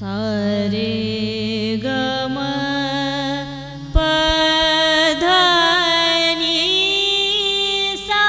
सारे गम पधनी सा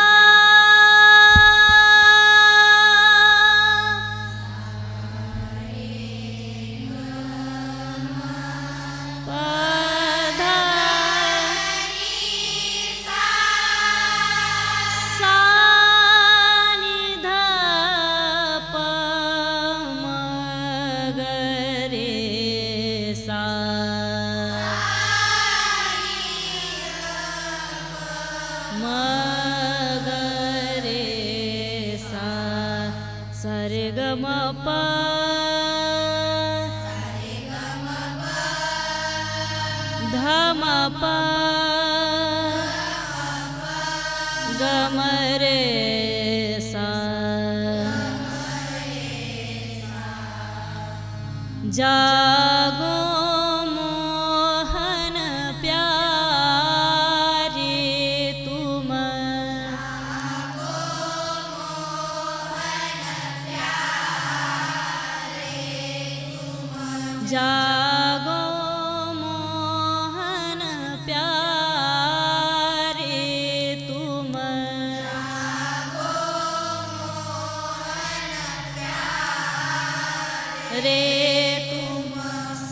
सारे गम प धम प गम रे सा जागो मोहन प्यारे तुम जागो मोहन प्यारे तुम रे तुम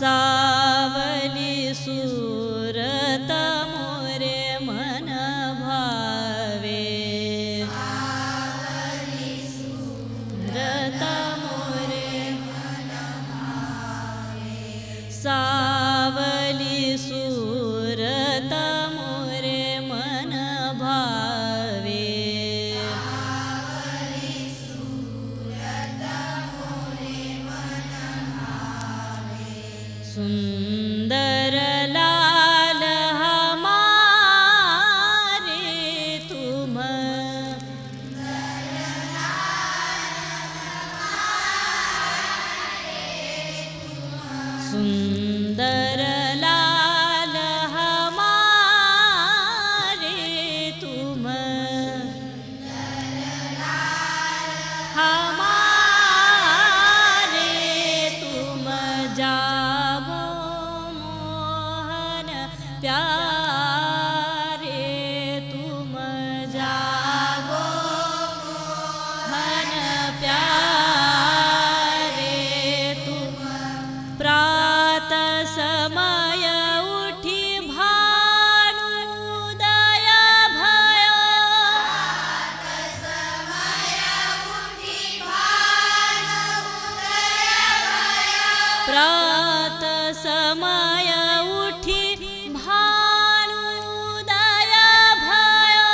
सावली सूरत मोरे मन भावे सूरत सावली सूरत मोरे मन भावे सुंदर लाल हमारे तुम सुंदर लाल हमारे तुम हमारे तुम जागो मोहन प्यारे तुम जागो मोहन प्यारे तुम प्रात समय उठी भानुदय भयो प्रात समय उठी भानुदय भयो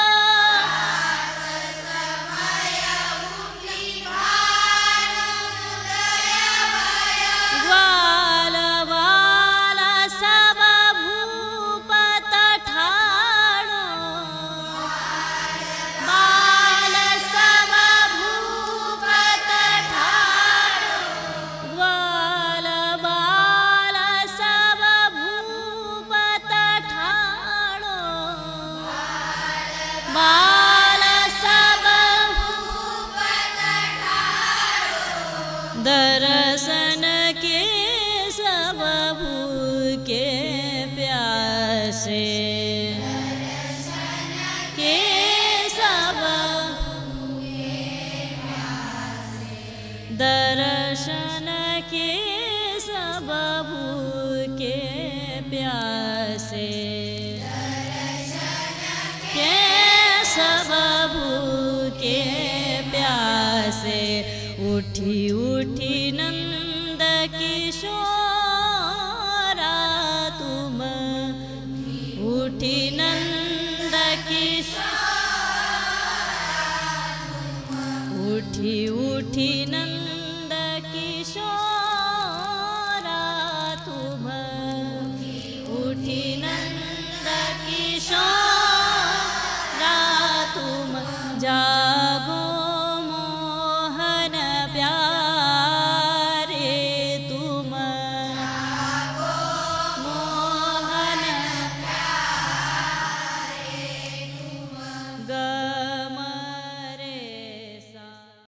ग्वाल बाल सब भूपत ठाणो बाल सब भूपत ठाणो ग्वाल बाल सब भूपत ठाणो बाल सब भूपत ठाणो दर्शन के सब भूखे प्यासे के सब दर्शन के सब भूखे प्यासे के सब भूखे प्यासे उठी उठी नंद किशोरा तुम उठी नंद किशोर उठी उठी नंद किशोर